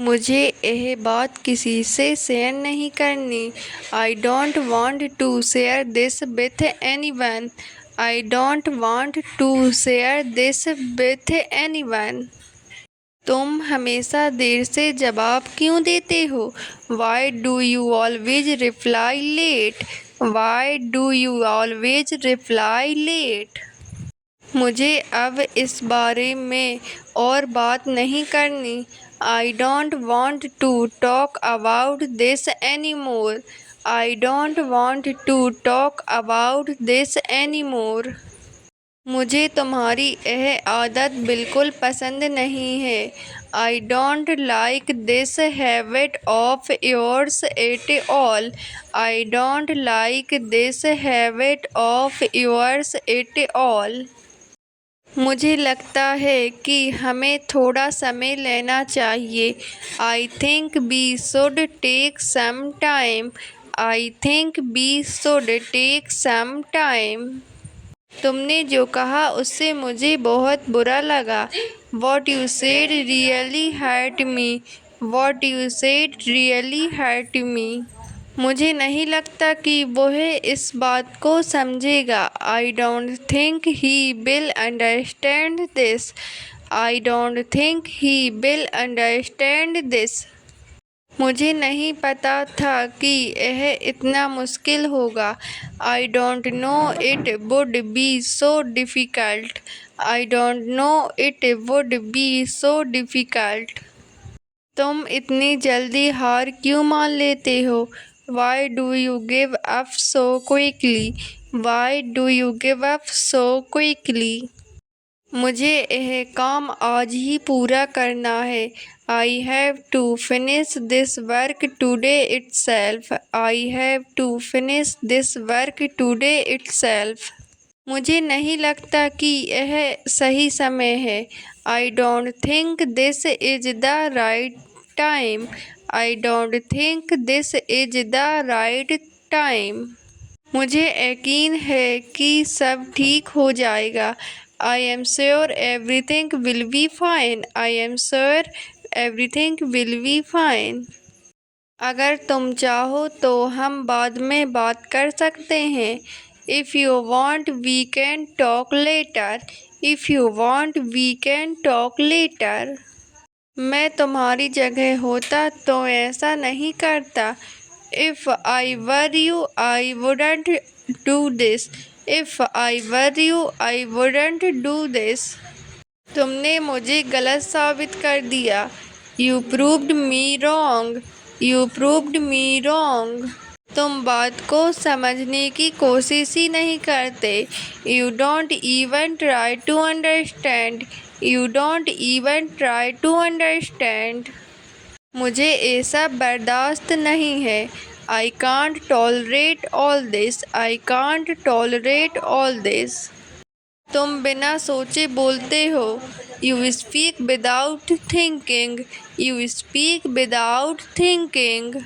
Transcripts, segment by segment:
मुझे यह बात किसी से शेयर नहीं करनी। I don't want to share this with anyone. I don't want to share this with anyone. तुम हमेशा देर से जवाब क्यों देते हो? Why do you always reply late? Why do you always reply late? मुझे अब इस बारे में और बात नहीं करनी। I don't want to talk about this any more. I don't want to talk about this any more. मुझे तुम्हारी यह आदत बिल्कुल पसंद नहीं है। I don't like this habit of yours at all. I don't like this habit of yours at all. मुझे लगता है कि हमें थोड़ा समय लेना चाहिए। I think we should take some time. I think we should take some time. तुमने जो कहा उससे मुझे बहुत बुरा लगा। What you said really hurt me. What you said really hurt me. मुझे नहीं लगता कि वह इस बात को समझेगा। आई don't think he will understand this. I don't think he will understand this. मुझे नहीं पता था कि यह इतना मुश्किल होगा। I don't know it would be so difficult. I don't know it would be so difficult. तुम इतनी जल्दी हार क्यों मान लेते हो? Why do you give up so quickly? Y do you give up so quickly? मुझे यह काम आज ही पूरा करना है। I have to finish this work today itself. I have to finish this work today itself. मुझे नहीं लगता कि यह सही समय है। I don't think this is the right time. I don't think this is the right time. मुझे यकीन है कि सब ठीक हो जाएगा। I am sure everything will be fine. I am sure everything will be fine. अगर तुम चाहो तो हम बाद में बात कर सकते हैं। If you want we can talk later. If you want we can talk later. मैं तुम्हारी जगह होता तो ऐसा नहीं करता। If I were you I wouldn't do this. If I were you I wouldn't do this. तुमने मुझे गलत साबित कर दिया। You proved me wrong. You proved me wrong. तुम बात को समझने की कोशिश ही नहीं करते। You don't even try to understand. You don't even try to understand. मुझे ये सब बर्दाश्त नहीं है। I can't tolerate all this. I can't tolerate all this. तुम बिना सोचे बोलते हो। You speak without thinking. You speak without thinking.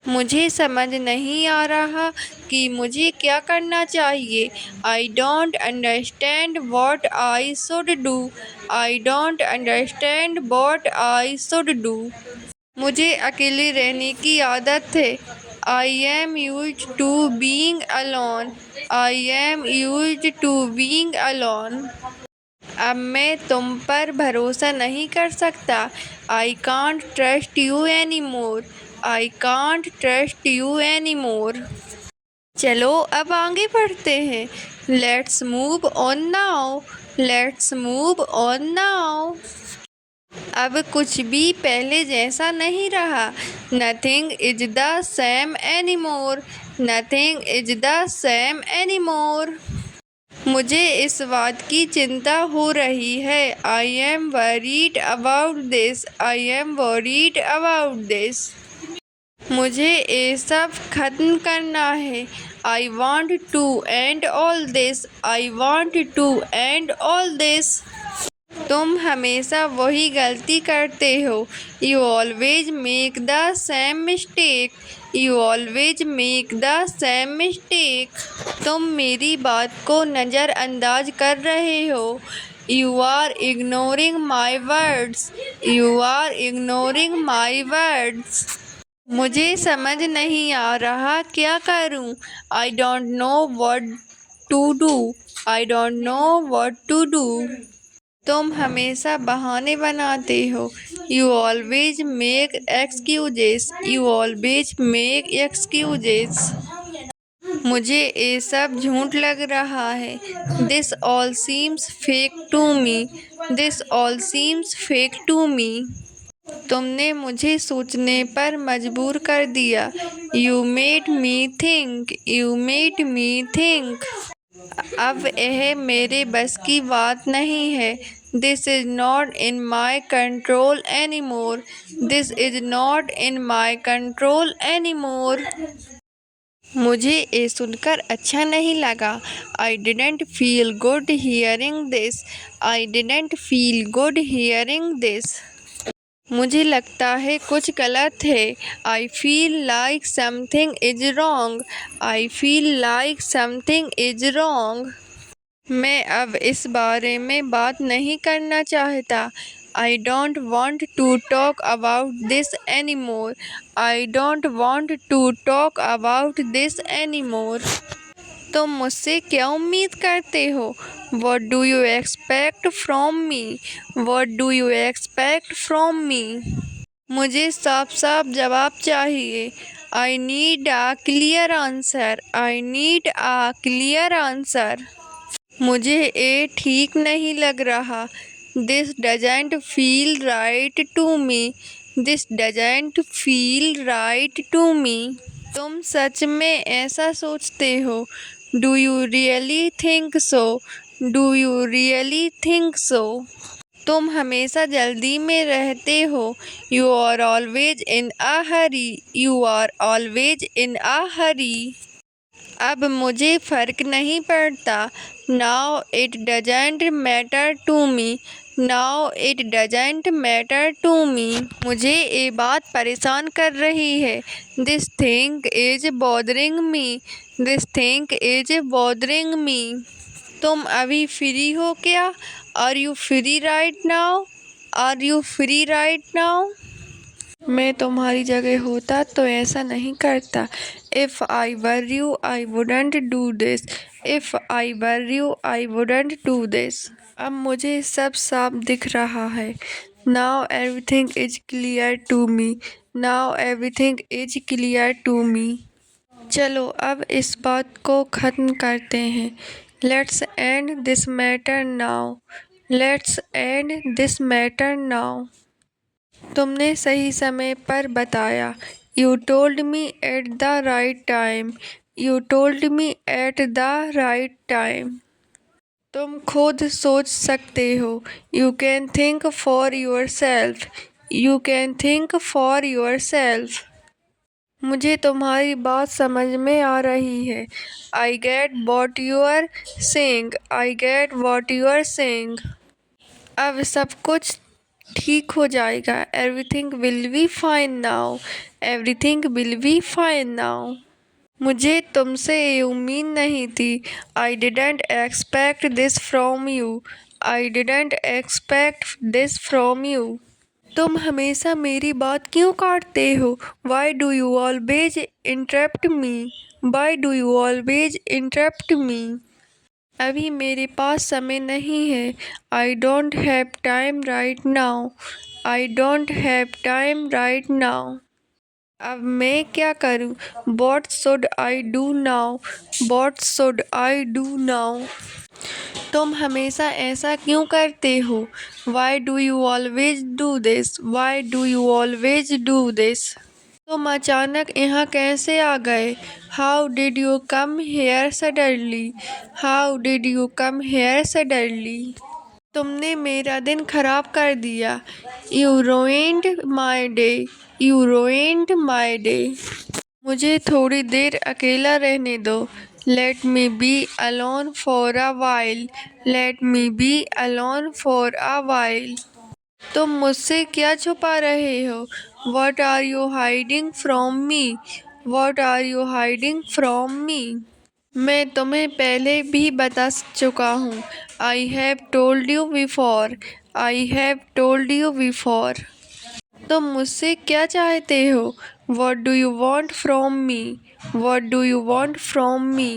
मुझे समझ नहीं आ रहा कि मुझे क्या करना चाहिए। I don't understand what I should do. I don't understand what I should do. मुझे अकेले रहने की आदत है। I am used to being alone. I am used to being alone. अब मैं तुम पर भरोसा नहीं कर सकता। I can't trust you any more. I can't trust you any more. चलो अब आगे बढ़ते हैं। Let's move on now. Let's move on now. अब कुछ भी पहले जैसा नहीं रहा। Nothing is the same any more. Nothing is the same any more. मुझे इस बात की चिंता हो रही है। I am worried about this. I am worried about this. मुझे ये सब खत्म करना है। I want to end all this. I want to end all this. तुम हमेशा वही गलती करते हो। You always make the same mistake. You always make the same mistake. तुम मेरी बात को नज़रअंदाज कर रहे हो। You are ignoring my words. You are ignoring my words. मुझे समझ नहीं आ रहा क्या करूं. I don't know what to do. I don't know what to do. तुम हमेशा बहाने बनाते हो. You always make excuses. You always make excuses. मुझे ये सब झूठ लग रहा है. This all seems fake to me. This all seems fake to me. तुमने मुझे सोचने पर मजबूर कर दिया. You made me think. You made me think. अब यह मेरे बस की बात नहीं है. This is not in my control anymore. This is not in my control anymore. मुझे ये सुनकर अच्छा नहीं लगा. I didn't feel good hearing this. I didn't feel good hearing this. मुझे लगता है कुछ गलत है. I feel like something is wrong. I feel like something is wrong. मैं अब इस बारे में बात नहीं करना चाहता. I don't want to talk about this anymore. I don't want to talk about this anymore. तुम मुझसे क्या उम्मीद करते हो? What do you expect from me? What do you expect from me? मुझे साफ साफ जवाब चाहिए. I need a clear answer. I need a clear answer. मुझे ये ठीक नहीं लग रहा. This doesn't feel right to me. This doesn't feel right to me. तुम सच में ऐसा सोचते हो? Do you really think so? Do you really think so? तुम हमेशा जल्दी में रहते हो. You are always in a hurry. You are always in a hurry. अब मुझे फ़र्क नहीं पड़ता. Now it doesn't matter to me. Now it doesn't matter to me. मुझे ये बात परेशान कर रही है. This thing is bothering me. This thing is bothering me. तुम अभी फ्री हो क्या? Are you free right now? Are you free right now? मैं तुम्हारी जगह होता तो ऐसा नहीं करता. If I were you, I wouldn't do this. If I were you, I wouldn't do this. अब मुझे सब साफ दिख रहा है. Now everything is clear to me. Now everything is clear to me. चलो अब इस बात को ख़त्म करते हैं. Let's end this matter now. Let's end this matter now. तुमने सही समय पर बताया. You told me at the right time. You told me at the right time. तुम खुद सोच सकते हो. You can think for yourself. You can think for yourself. मुझे तुम्हारी बात समझ में आ रही है. I get what you are saying. I get what you are saying. अब सब कुछ ठीक हो जाएगा. Everything will be fine now. Everything will be fine now. मुझे तुमसे ये उम्मीद नहीं थी. I didn't expect this from you. I didn't expect this from you. तुम हमेशा मेरी बात क्यों काटते हो? Why do you always interrupt me? Why do you always interrupt me? अभी मेरे पास समय नहीं है. I don't have time right now. I don't have time right now. अब मैं क्या करूं? What should I do now? What should I do now? तुम हमेशा ऐसा क्यों करते हो? Why do you always do this? Why do you always do this? तुम अचानक यहाँ कैसे आ गए? How did you come here suddenly? How did you come here suddenly? तुमने मेरा दिन खराब कर दिया. You ruined my day. You ruined my day. मुझे थोड़ी देर अकेला रहने दो. Let me be alone for a while. Let me be alone for a while. तुम मुझसे क्या छुपा रहे हो? What are you hiding from me? What are you hiding from me? मैं तुम्हें पहले भी बता चुका हूँ. I have told you before. I have told you before. तुम मुझसे क्या चाहते हो? What do you want from me? What do you want from me?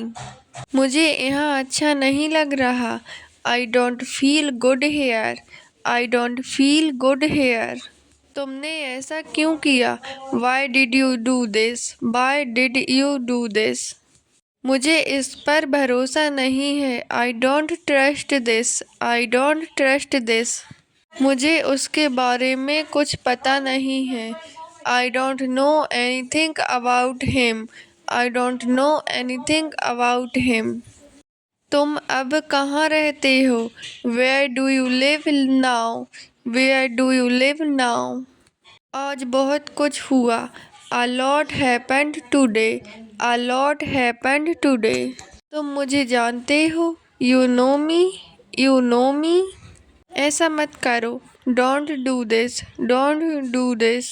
मुझे यहाँ अच्छा नहीं लग रहा। I don't feel good here. I don't feel good here. तुमने ऐसा क्यों किया? Why did you do this? Why did you do this? मुझे इस पर भरोसा नहीं है। I don't trust this. I don't trust this. मुझे उसके बारे में कुछ पता नहीं है। I don't know anything about him. I don't know anything about him. तुम अब कहाँ रहते हो? Where do you live now? Where do you live now? आज बहुत कुछ हुआ। A lot happened today. A lot happened today. तुम मुझे जानते हो? You know me. You know me. ऐसा मत करो। Don't do this. Don't do this.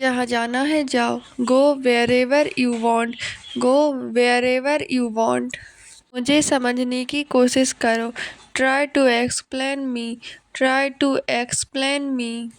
जहाँ जाना है जाओ। Go wherever you want. Go wherever you want. मुझे समझने की कोशिश करो। Try to explain me. Try to explain me.